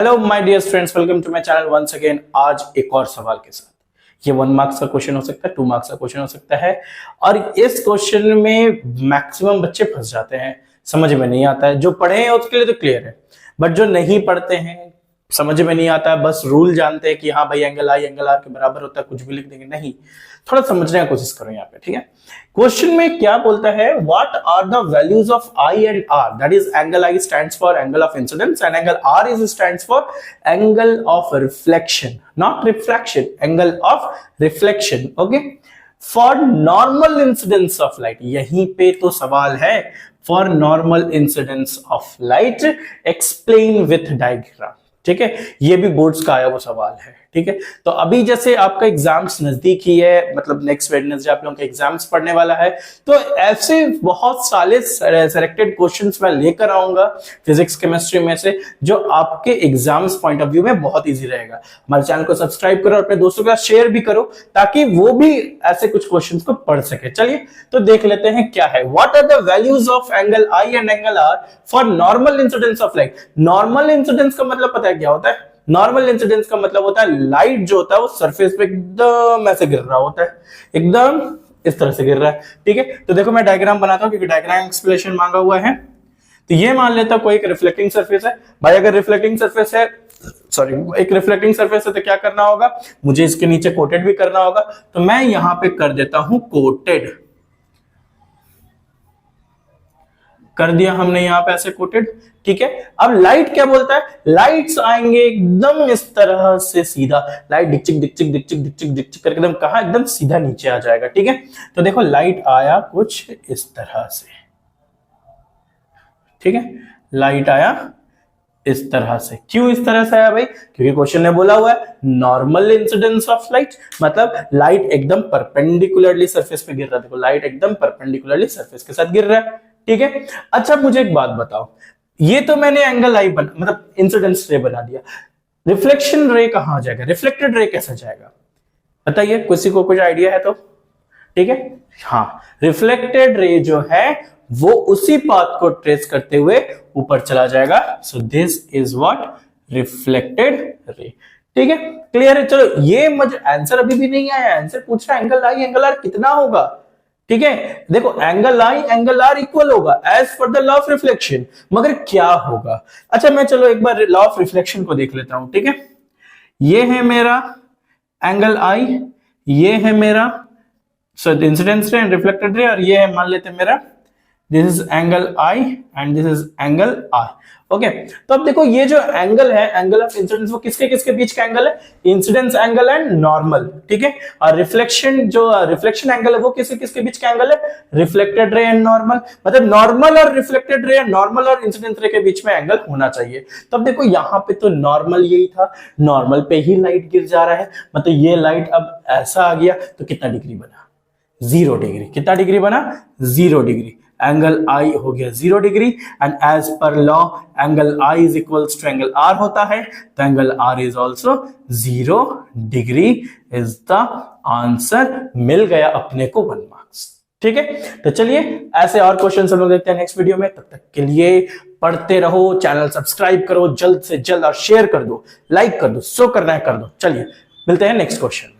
Hello my dear friends, welcome to my channel once again. आज एक और सवाल के साथ। ये 1 मार्क्स का क्वेश्चन हो सकता है, 2 मार्क्स का क्वेश्चन हो सकता है और इस क्वेश्चन में मैक्सिमम बच्चे फंस जाते हैं, समझ में नहीं आता है। जो पढ़े हैं उसके लिए तो क्लियर है, बट जो नहीं पढ़ते हैं समझ में नहीं आता है, बस रूल जानते हैं कि हाँ भाई एंगल आई एंगल आर के बराबर होता है, कुछ भी लिख देंगे। नहीं, थोड़ा समझने की कोशिश करो यहाँ पे, ठीक है। क्वेश्चन में क्या बोलता है, what are the values of I and R, that is angle I stands for angle of incidence and angle are is stands for angle of reflection, not reflection, angle of reflection. Okay, for normal incidence of light, यहीं पे तो सवाल है। For normal incidence of light explain with diagram, ठीक है। ये भी boards का आया वो सवाल है, ठीक है। तो अभी जैसे आपका एग्जाम्स नजदीक ही है, मतलब नेक्स्ट वेडनेसडे आप लोगों के एग्जाम्स पढ़ने वाला है, तो ऐसे बहुत सारे सेलेक्टेड क्वेश्चंस मैं लेकर आऊंगा फिजिक्स केमिस्ट्री में से, जो आपके एग्जाम्स पॉइंट ऑफ व्यू में बहुत इजी रहेगा। हमारे चैनल को सब्सक्राइब करो और अपने दोस्तों के साथ शेयर भी करो, ताकि वो भी ऐसे कुछ क्वेश्चंस को पढ़ सके। चलिए तो देख लेते हैं क्या है। What are the values of angle I and angle R for normal incidence of light. Normal incidence का मतलब पता है क्या होता है? नॉर्मल इंसिडेंस का मतलब होता है लाइट जो होता है वो सरफेस पे एकदम ऐसे गिर रहा होता है, एकदम इस तरह से गिर रहा है, ठीक है। तो देखो मैं डायग्राम बनाता हूं क्योंकि डायग्राम एक्सप्लेनेशन मांगा हुआ है। तो ये मान लेता कोई एक रिफ्लेक्टिंग सरफेस है भाई। अगर रिफ्लेक्टिंग सरफेस है, सॉरी, एक रिफ्लेक्टिंग सरफेस है तो क्या करना होगा, मुझे इसके नीचे कोटेड भी करना होगा। तो मैं यहां पे कर देता हूं कोटेड, कर दिया हमने यहां पे ऐसे कोटेड, ठीक है। अब लाइट क्या बोलता है, लाइट्स आएंगे एकदम इस तरह से सीधा, लाइट डिकचिक डिकचिक डिकचिक डिकचिक डिकचिक करके एकदम कहां, एकदम सीधा नीचे आ जाएगा, ठीक है। तो देखो लाइट आया कुछ इस तरह से, ठीक है। लाइट आया इस तरह से। क्यों इस तरह से आया भाई? क्योंकि क्वेश्चन ने बोला हुआ है नॉर्मल इंसिडेंस ऑफ लाइट, मतलब लाइट एकदम परपेंडिकुलरली सरफेस पे गिर रहा है। देखो लाइट एकदम परपेंडिकुलरली सरफेस के साथ गिर रहा है, ठीक है। अच्छा मुझे एक बात बताओ, ये तो मैंने एंगल आई मतलब इंसिडेंस रे बना दिया, रिफ्लेक्शन रे कहां जाएगा, रिफ्लेक्टेड रे कैसे जाएगा बताइए, किसी को कुछ आइडिया है तो, ठीक है। हाँ, रिफ्लेक्टेड रे जो है वो उसी पाथ को ट्रेस करते हुए ऊपर चला जाएगा। So this is what reflected ray, ठीक है। क्लियर है? चलो ये मुझे आंसर अभी भी नहीं आया, आंसर पूछ रहा है एंगल आई एंगल आर कितना होगा, ठीक है। देखो angle i angle r equal होगा as per the law of reflection, मगर क्या होगा? अच्छा मैं चलो एक बार लॉ ऑफ रिफ्लेक्शन को देख लेता हूं, ठीक है। ये है मेरा एंगल आई, ये है मेरा इंसिडेंस रे एंड रिफ्लेक्टेड रे, और ये है मान लेते हैं मेरा this is angle I and this is angle R. Okay, तो अब देखो ये जो एंगल है, एंगल ऑफ इंसिडेंस, वो किसके किसके बीच का एंगल है? इंसिडेंस एंगल एंड नॉर्मल, ठीक है। और रिफ्लेक्शन जो रिफ्लेक्शन एंगल है वो किसके किसके बीच का एंगल है? रिफ्लेक्टेड रे एंड नॉर्मल, मतलब नॉर्मल और रिफ्लेक्टेड रे, नॉर्मल और इंसिडेंस रे के बीच में एंगल होना चाहिए। तो अब देखो यहाँ पे तो नॉर्मल यही था, नॉर्मल पे ही लाइट गिर जा रहा है, मतलब ये लाइट अब ऐसा आ गया तो कितना डिग्री बना? 0 डिग्री। कितना डिग्री बना? 0 डिग्री। एंगल आई हो गया 0 degree and as per law angle i is equals to angle r होता है, तो angle are is also 0 degree is the answer. मिल गया अपने को 1 मार्क्स, ठीक है। तो चलिए ऐसे और क्वेश्चन हम लोग देखते हैं नेक्स्ट वीडियो में। तब तक के लिए पढ़ते रहो, चैनल सब्सक्राइब करो जल्द से जल्द और शेयर कर दो, लाइक कर दो, सो करना है कर दो। चलिए मिलते हैं नेक्स्ट क्वेश्चन।